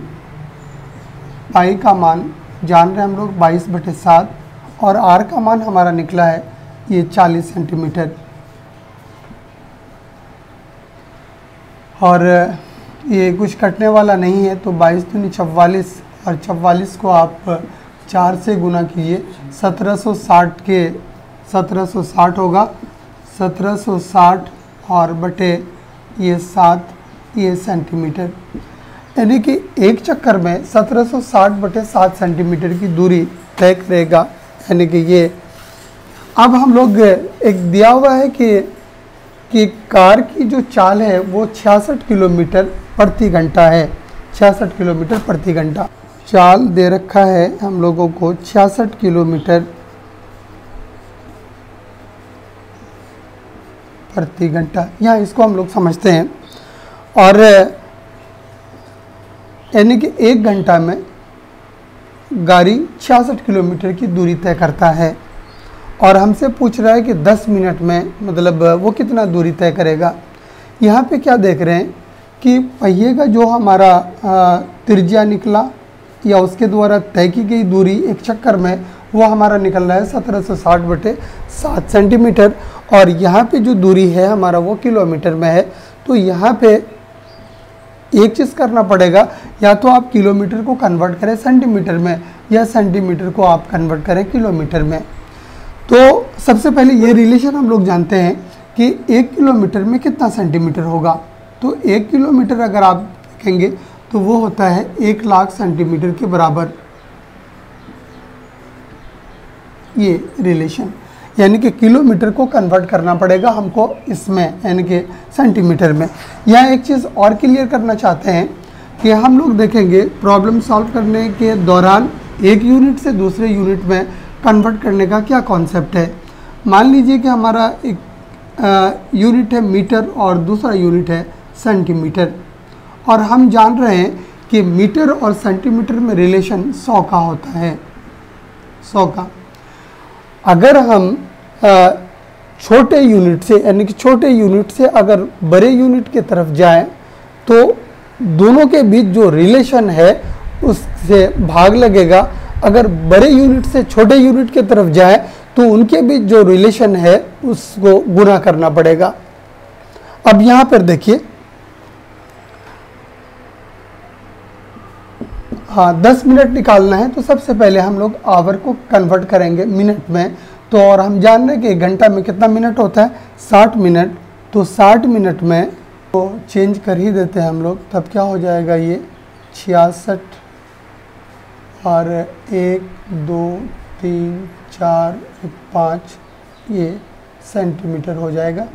पाई का मान जान रहे हम लोग 22/7, और r का मान हमारा निकला है ये 40 सेंटीमीटर। और ये कुछ कटने वाला नहीं है, तो 22 दूनी 44, और 44 को आप 4 से गुना कीजिए, 1760 के 1760 होगा, 1760 और बटे ये 7 ये सेंटीमीटर। यानी कि एक चक्कर में 1760/7 सेंटीमीटर की दूरी तय करेगा। यानी कि ये अब हम लोग एक दिया हुआ है कि कार की जो चाल है वो 66 किलोमीटर प्रति घंटा है। 66 किलोमीटर प्रति घंटा चाल दे रखा है हम लोगों को, 66 किलोमीटर प्रति घंटा। यहाँ इसको हम लोग समझते हैं। और यानी कि एक घंटा में गाड़ी 66 किलोमीटर की दूरी तय करता है, और हमसे पूछ रहा है कि 10 मिनट में मतलब वो कितना दूरी तय करेगा। यहाँ पे क्या देख रहे हैं कि पहिए का जो हमारा त्रिज्या निकला या उसके द्वारा तय की गई दूरी एक चक्कर में वो हमारा निकल रहा है 1760/7 सेंटीमीटर, और यहाँ पे जो दूरी है हमारा वो किलोमीटर में है। तो यहाँ पे एक चीज़ करना पड़ेगा, या तो आप किलोमीटर को कन्वर्ट करें सेंटीमीटर में, या सेंटीमीटर को आप कन्वर्ट करें किलोमीटर में। तो सबसे पहले ये रिलेशन हम लोग जानते हैं कि 1 किलोमीटर में कितना सेंटीमीटर होगा। तो 1 किलोमीटर अगर आप देखेंगे तो वो होता है 1 लाख सेंटीमीटर के बराबर, ये रिलेशन। यानी कि किलोमीटर को कन्वर्ट करना पड़ेगा हमको इसमें, यानी कि सेंटीमीटर में। यहाँ एक चीज़ और क्लियर करना चाहते हैं कि हम लोग देखेंगे प्रॉब्लम सॉल्व करने के दौरान एक यूनिट से दूसरे यूनिट में कन्वर्ट करने का क्या कॉन्सेप्ट है। मान लीजिए कि हमारा एक यूनिट है मीटर और दूसरा यूनिट है सेंटीमीटर, और हम जान रहे हैं कि मीटर और सेंटीमीटर में रिलेशन 100 का होता है, 100 का। अगर हम छोटे यूनिट से, यानी कि छोटे यूनिट से अगर बड़े यूनिट की तरफ जाएं, तो दोनों के बीच जो रिलेशन है उससे भाग लगेगा। अगर बड़े यूनिट से छोटे यूनिट की तरफ जाए तो उनके बीच जो रिलेशन है उसको गुना करना पड़ेगा। अब यहाँ पर देखिए, हाँ 10 मिनट निकालना है तो सबसे पहले हम लोग आवर को कन्वर्ट करेंगे मिनट में। तो और हम जान रहे हैं कि 1 घंटा में कितना मिनट होता है, 60 मिनट। तो 60 मिनट में तो चेंज कर ही देते हैं हम लोग, तब क्या हो जाएगा, ये 66 और 1 2 3 4 5 ये सेंटीमीटर हो जाएगा।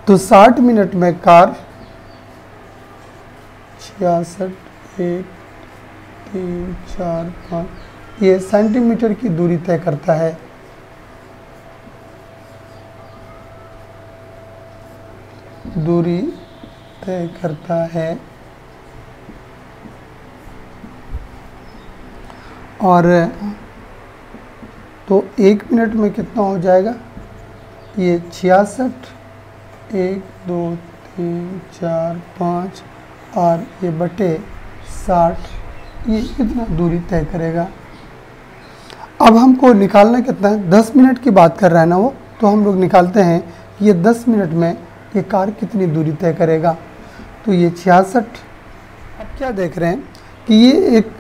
तो 60 मिनट में कार 66 1 3 4 5 ये सेंटीमीटर की दूरी तय करता है। दूरी तय करता है। और तो 1 मिनट में कितना हो जाएगा, ये 66 1 2 3 4 5 और ये बटे 60, ये कितना दूरी तय करेगा। अब हमको निकालना कितना है, 10 मिनट की बात कर रहा है ना वो, तो हम लोग निकालते हैं कि ये 10 मिनट में ये कार कितनी दूरी तय करेगा। तो ये 66, अब क्या देख रहे हैं कि ये एक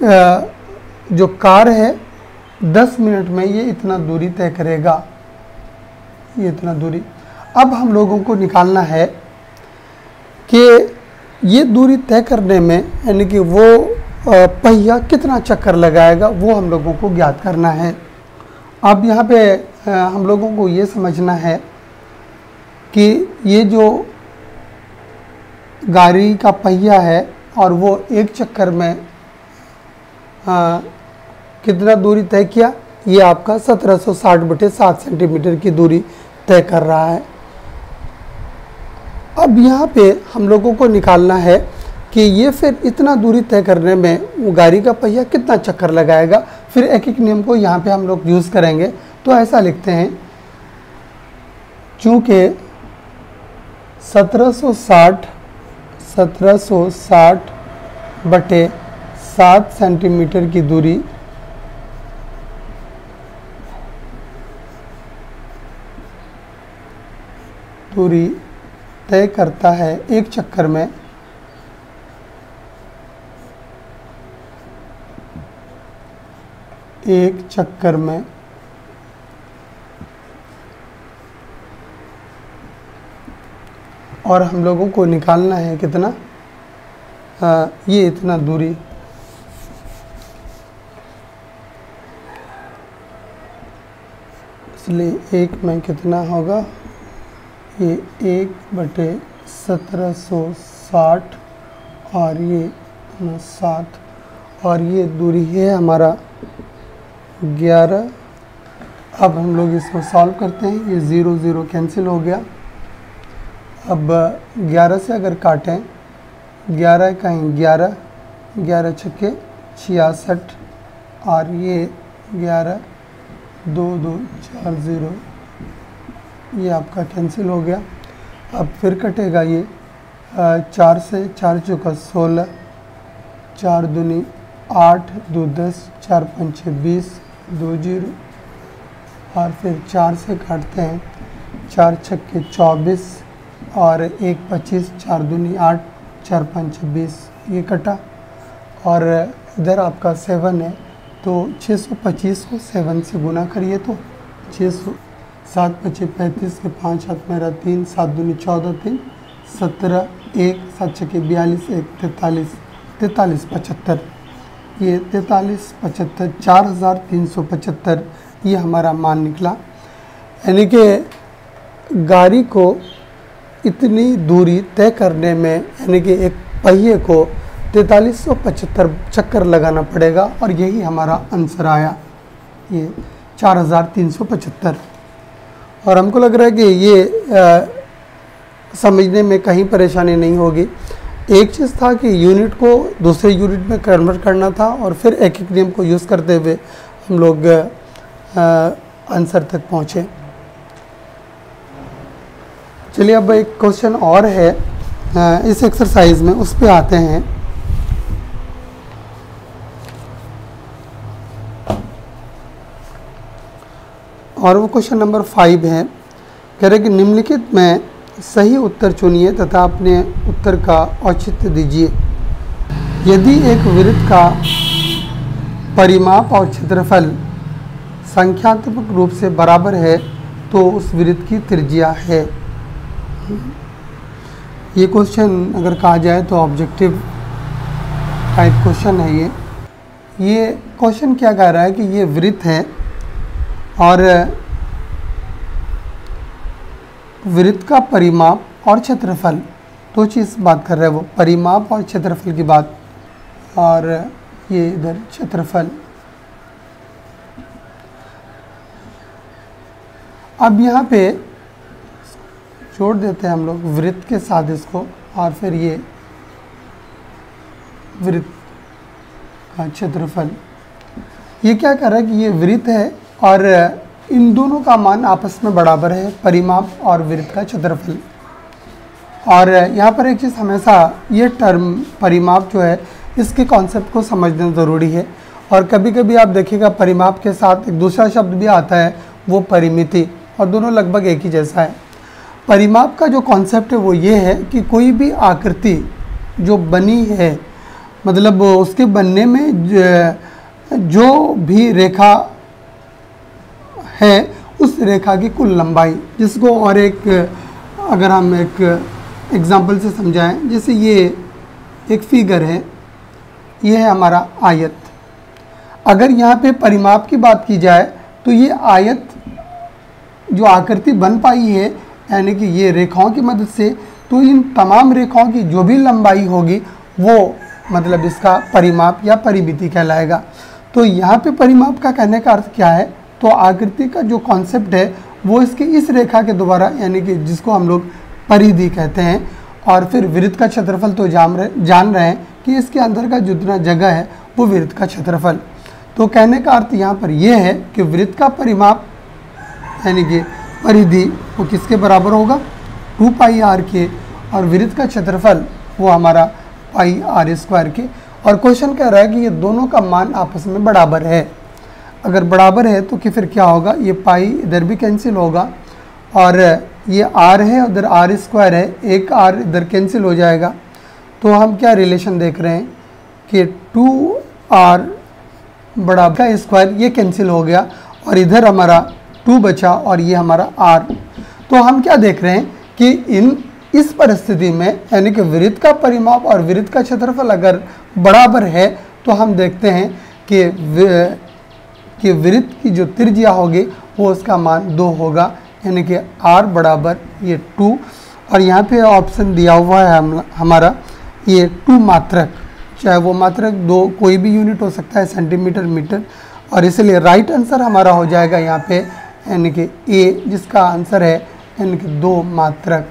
जो कार है 10 मिनट में ये इतना दूरी तय करेगा, ये इतना दूरी। अब हम लोगों को निकालना है कि ये दूरी तय करने में यानी कि वो पहिया कितना चक्कर लगाएगा, वो हम लोगों को ज्ञात करना है। अब यहाँ पे हम लोगों को ये समझना है कि ये जो गाड़ी का पहिया है और वो एक चक्कर में कितना दूरी तय किया, ये आपका 1760 बटे 7 सेंटीमीटर की दूरी तय कर रहा है। अब यहाँ पे हम लोगों को निकालना है कि ये फिर इतना दूरी तय करने में वो गाड़ी का पहिया कितना चक्कर लगाएगा। फिर एक एक नियम को यहाँ पे हम लोग यूज़ करेंगे। तो ऐसा लिखते हैं, चूँकि 1760 बटे 7 सेंटीमीटर की दूरी तय करता है एक चक्कर में, और हम लोगों को निकालना है कितना, ये इतना दूरी। इसलिए 1 में कितना होगा, ये 1 बटे 1760 और ये 7 और ये दूरी है हमारा 11। अब हम लोग इसको सॉल्व करते हैं, ये 0 0 कैंसिल हो गया। अब 11 से अगर काटें, 11 कहीं 11, 11 छक्के 66 और ये 11 2 2 4 0, ये आपका कैंसिल हो गया। अब फिर कटेगा ये 4 से, 4 चौका 16, 4 दूनी 8, 2 10, 4 पंचे 20, 2 0 और फिर 4 से काटते हैं, 4 छक्के 24 और 1 25, 4 दूनी 8, 4 पंचे 20, ये कटा। और इधर आपका 7 है तो 625 को 7 से गुना करिए तो 600, 7 पचे 35 के 5 हाथ मेरा 3, 7 दूनी 14, 3 17, 1 7 छक्के 42, 1 43, 43 75, ये 43 75 4375 ये हमारा मान निकला। यानी कि गाड़ी को इतनी दूरी तय करने में यानी कि एक पहिए को 4375 चक्कर लगाना पड़ेगा और यही हमारा आंसर आया, ये 4375। और हमको लग रहा है कि ये समझने में कहीं परेशानी नहीं होगी। एक चीज़ था कि यूनिट को दूसरे यूनिट में कन्वर्ट करना था और फिर एक एक नियम को यूज़ करते हुए हम लोग आंसर तक पहुँचे। चलिए अब एक क्वेश्चन और है इस एक्सरसाइज में, उस पर आते हैं। और वो क्वेश्चन नंबर 5 है, कह रहे कि निम्नलिखित में सही उत्तर चुनिए तथा अपने उत्तर का औचित्य दीजिए। यदि एक वृत्त का परिमाप और क्षेत्रफल संख्यात्मक रूप से बराबर है तो उस वृत्त की त्रिज्या है। ये क्वेश्चन अगर कहा जाए तो ऑब्जेक्टिव टाइप क्वेश्चन है। ये क्वेश्चन क्या कह रहा है कि ये वृत्त है और वृत्त का परिमाप और क्षेत्रफल, दो चीज़ बात कर रहे हैं वो, परिमाप और क्षेत्रफल की बात, और ये इधर क्षेत्रफल। अब यहाँ पे जोड़ देते हैं हम लोग वृत्त के साथ इसको, और फिर ये वृत्त का क्षेत्रफल। ये क्या कर रहा है कि ये वृत्त है और इन दोनों का मान आपस में बराबर है, परिमाप और वृत्त का क्षेत्रफल। और यहाँ पर एक चीज़ हमेशा ये टर्म परिमाप जो है इसके कॉन्सेप्ट को समझना ज़रूरी है। और कभी कभी आप देखिएगा परिमाप के साथ एक दूसरा शब्द भी आता है, वो परिमिति, और दोनों लगभग एक ही जैसा है। परिमाप का जो कॉन्सेप्ट है वो ये है कि कोई भी आकृति जो बनी है, मतलब उसके बनने में जो भी रेखा है उस रेखा की कुल लंबाई, जिसको और एक अगर हम एक एग्जांपल से समझाएं, जैसे ये एक फिगर है, ये है हमारा आयत। अगर यहाँ पे परिमाप की बात की जाए तो ये आयत जो आकृति बन पाई है, यानी कि ये रेखाओं की मदद से, तो इन तमाम रेखाओं की जो भी लंबाई होगी वो मतलब इसका परिमाप या परिमिति कहलाएगा। तो यहाँ पे परिमाप का कहने का अर्थ क्या है, तो आकृति का जो कॉन्सेप्ट है वो इसके इस रेखा के द्वारा, यानी कि जिसको हम लोग परिधि कहते हैं, और फिर वृत्त का क्षेत्रफल तो जान रहे हैं कि इसके अंदर का जितना जगह है वो वृत्त का क्षेत्रफल। तो कहने का अर्थ यहाँ पर यह है कि वृत्त का परिमाप यानी कि परिधि वो किसके बराबर होगा, 2 पाई आर के, और वृत्त का क्षेत्रफल वो हमारा पाई आर स्क्वायर के। और क्वेश्चन कह रहा है कि ये दोनों का मान आपस में बराबर है। अगर बराबर है तो कि फिर क्या होगा, ये पाई इधर भी कैंसिल होगा, और ये आर है उधर आर स्क्वायर है, एक आर इधर कैंसिल हो जाएगा। तो हम क्या रिलेशन देख रहे हैं कि 2r बराबर का स्क्वायर, ये कैंसिल हो गया, और इधर हमारा 2 बचा, और ये हमारा r। तो हम क्या देख रहे हैं कि इस परिस्थिति में, यानी कि वृत्त का परिमाप और वृत्त का क्षेत्रफल अगर बराबर है तो हम देखते हैं कि वृत्त की जो त्रिज्या होगी वो उसका मान 2 होगा, यानी कि r बराबर ये 2। और यहाँ पे ऑप्शन दिया हुआ है हमारा ये 2 मात्रक, चाहे वो मात्रक 2 कोई भी यूनिट हो सकता है, सेंटीमीटर, मीटर, और इसलिए राइट आंसर हमारा हो जाएगा यहाँ पे यानी कि ए, जिसका आंसर है यानी कि 2 मात्रक।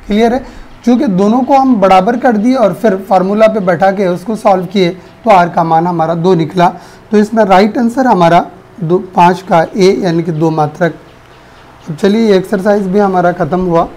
क्लियर है। चूँकि दोनों को हम बराबर कर दिए और फिर फार्मूला पे बैठा के उसको सॉल्व किए तो आर का मान हमारा 2 निकला। तो इसमें राइट आंसर हमारा 5 का ए यानी कि 2 मात्रक। अब चलिए एक्सरसाइज भी हमारा ख़त्म हुआ।